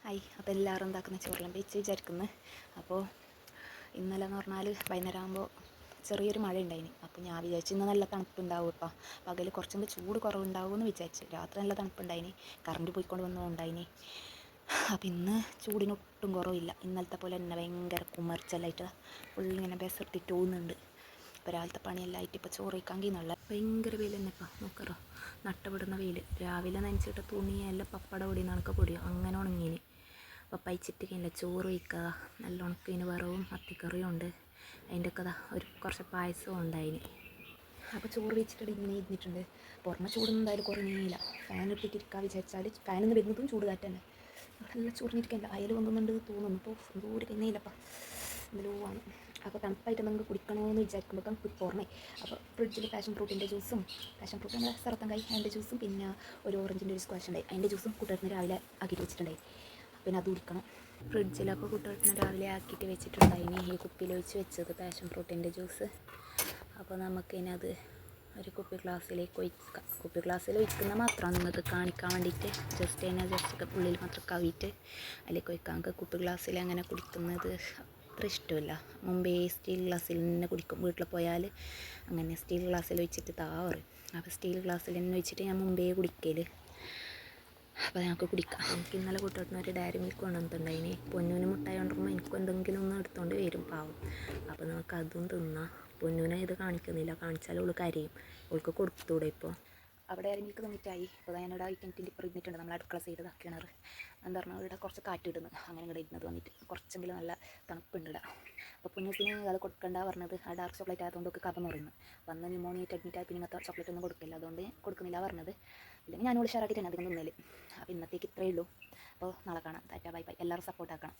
Hi, അപ്പോൾ എല്ലാവരും എന്താക്കുന്ന ചോറിലും വെച്ച് വിചാരിക്കുന്നു. അപ്പോൾ ഇന്നലെ എന്ന് പറഞ്ഞാൽ വൈകുന്നേരം ആകുമ്പോൾ ചെറിയൊരു മഴ ഉണ്ടായിന്. അപ്പോൾ ഞാൻ വിചാരിച്ചു ഇന്ന് നല്ല തണുപ്പുണ്ടാവും. ഇപ്പം പകൽ കുറച്ചും ചൂട് കുറവുണ്ടാവും എന്ന് വിചാരിച്ചു. രാത്രി നല്ല തണുപ്പുണ്ടായിന്, കറണ്ട് പോയിക്കൊണ്ട് വന്നുണ്ടായിന്. അപ്പം ഇന്ന് ചൂടിനൊട്ടും കുറവില്ല. ഇന്നലത്തെ പോലെ തന്നെ ഭയങ്കര കുമർച്ചലായിട്ട് ഫുള്ളിങ്ങനെ ബെസർത്തിട്ട് പോകുന്നുണ്ട്. ഇപ്പോൾ രാവിലത്തെ പണിയെല്ലാം ആയിട്ട് ഇപ്പോൾ ചോറ് വയ്ക്കാൻ കഴിയുന്നുള്ള ഭയങ്കര വെയിൽ തന്നെ. ഇപ്പം നോക്കറോ, നട്ടവിടുന്ന വെയിൽ. രാവിലെ നനച്ചിട്ട് തുണിയെല്ലാം പപ്പട പൊടി നണക്ക പൊടിയോ അങ്ങനെ ഉണങ്ങീന്. അപ്പം പൈച്ചിട്ടില്ല ചോറ് വയ്ക്കുക. നല്ല ഉണക്കിന് വറവും മത്തിക്കറിയും ഉണ്ട്. അതിൻ്റെ ഒക്കെ കുറച്ച് പായസവും ഉണ്ടായിന്. അപ്പോൾ ചോറ് വെച്ചിട്ട് ഇങ്ങനെ ഇരുന്നിട്ടുണ്ട്. പുറമെ ചൂടൊന്നും എന്തായാലും കുറഞ്ഞില്ല. ഫാൻ ഇട്ടിട്ടിരിക്കാൻ വിചാരിച്ചാൽ ഫാനിൽ നിന്ന് വരുന്നതും ചൂട് കാറ്റ് തന്നെ. നല്ല ചൂടിനിരിക്കില്ല. അയൽ വന്നുന്നുണ്ട് തോന്നുന്നു. ഇപ്പോൾ ദൂരെ കഴിഞ്ഞില്ലപ്പം ആണ്. അപ്പോൾ തണുപ്പായിട്ട് നമുക്ക് കുടിക്കണമെന്ന് വിചാരിക്കുമ്പോൾ പുറമേ അപ്പോൾ ഫ്രിഡ്ജിൽ പാഷൻ ഫ്രൂട്ടിൻ്റെ ജ്യൂസും, പാഷൻ ഫ്രൂട്ട് നമ്മുടെ സർത്തങ്കായി അതിൻ്റെ ജ്യൂസും, പിന്നെ ഒരു ഓറഞ്ചിൻ്റെ ഒരു സ്ക്വാഷ് ഉണ്ടായി, അതിൻ്റെ ജ്യൂസും കൂട്ടുകാരത്തിന് രാവിലെ ആക്കിയിട്ട് വെച്ചിട്ടുണ്ടായി. പിന്നെ അത് കുടിക്കണം. ഫ്രിഡ്ജിലപ്പോൾ കൂട്ടുകാരത്തിന് രാവിലെ ആക്കിയിട്ട് വെച്ചിട്ടുണ്ടായിനി ഈ കുപ്പിയിൽ ഒഴിച്ച് വെച്ചത് പാഷൻ ഫ്രൂട്ടിൻ്റെ ജ്യൂസ്. അപ്പോൾ നമുക്കിനത് ഒരു കുപ്പി ഗ്ലാസ്സിലേക്ക് ഒഴിക്കാം. കുപ്പി ഗ്ലാസ്സിൽ ഒഴിക്കുന്ന മാത്രമാണ് നിങ്ങൾക്ക് കാണിക്കാൻ വേണ്ടിയിട്ട്. ജസ്റ്റ് ഉള്ളിൽ മാത്രം കവിയിട്ട് അതിലേക്ക് ഒഴിക്കാം. നമുക്ക് കുപ്പി ഗ്ലാസ്സിൽ അങ്ങനെ കുടിക്കുന്നത് അത്ര ഇഷ്ടമില്ല. മുമ്പേ സ്റ്റീൽ ഗ്ലാസ്സിൽ തന്നെ കുടിക്കും. വീട്ടിൽ പോയാൽ അങ്ങനെ സ്റ്റീൽ ഗ്ലാസ്സിൽ ഒഴിച്ചിട്ട് താവറ്. അപ്പോൾ സ്റ്റീൽ ഗ്ലാസ്സിൽ തന്നെ ഒഴിച്ചിട്ട് ഞാൻ മുമ്പേ കുടിക്കൽ. അപ്പോൾ ഞങ്ങൾക്ക് കുടിക്കാം. എനിക്ക് ഇന്നലെ കൂട്ടുകാരന് ഒരു ഡയറി മിൽക്ക് കൊണ്ടുവന്നിട്ടുണ്ടായിന്. പൊന്നൂന് മുട്ടായി കൊണ്ടുവരുമ്പോൾ എനിക്കും എന്തെങ്കിലും ഒന്ന് എടുത്തുകൊണ്ട് വരും പാവം. അപ്പോൾ നമുക്ക് അതും തിന്നാം. പൊന്നൂനെ ഇത് കാണിക്കുന്നില്ല, കാണിച്ചാൽ അവൾ കരയും. അവൾക്ക് കൊടുത്തൂടെ ഇപ്പോൾ. അവിടെ ഡയറി മിൽക്ക് തന്നിട്ടായി. ഇപ്പോൾ ഞാനിവിടെ കിണറ്റിൻ്റെ ഇപ്പം ഇരുന്നിട്ടുണ്ട്. നമ്മൾ അടുക്കള സൈഡ് കിണർ എന്താ പറഞ്ഞാൽ ഇവിടെ കുറച്ച് കാറ്റ് ഇടുന്നു. അങ്ങനെ ഇവിടെ ഇരുന്നത് വന്നിട്ട് കുറച്ചെങ്കിലും നല്ല തണുപ്പുണ്ട് ഇവിടെ. അപ്പോൾ പൊന്നൂസിന് അത് കൊടുക്കണ്ട പറഞ്ഞത് ആ ഡാർക്ക് ചോക്ലേറ്റ് ആയതുകൊണ്ട് ഒക്കെ കഥ എന്ന് പറയുന്നത്. വന്ന് ന്യൂമോണിയായിട്ട് അഡ്മിറ്റ് ആയി. പിന്നെ ഇങ്ങനത്തെ ചോക്ലേറ്റ് ഒന്നും കൊടുക്കില്ല, അതുകൊണ്ട് കൊടുക്കുന്നില്ല പറഞ്ഞത്. അല്ലെങ്കിൽ ഞാനോട് ഷെയറാക്കിയിട്ട് തന്നെ അധികം തിന്നല്. അപ്പോൾ ഇന്നത്തേക്ക് ഇത്രയേ ഉള്ളൂ. അപ്പോൾ നാളെ കാണാം. Tata bye bye. എല്ലാവരും സപ്പോർട്ട് ആക്കണം.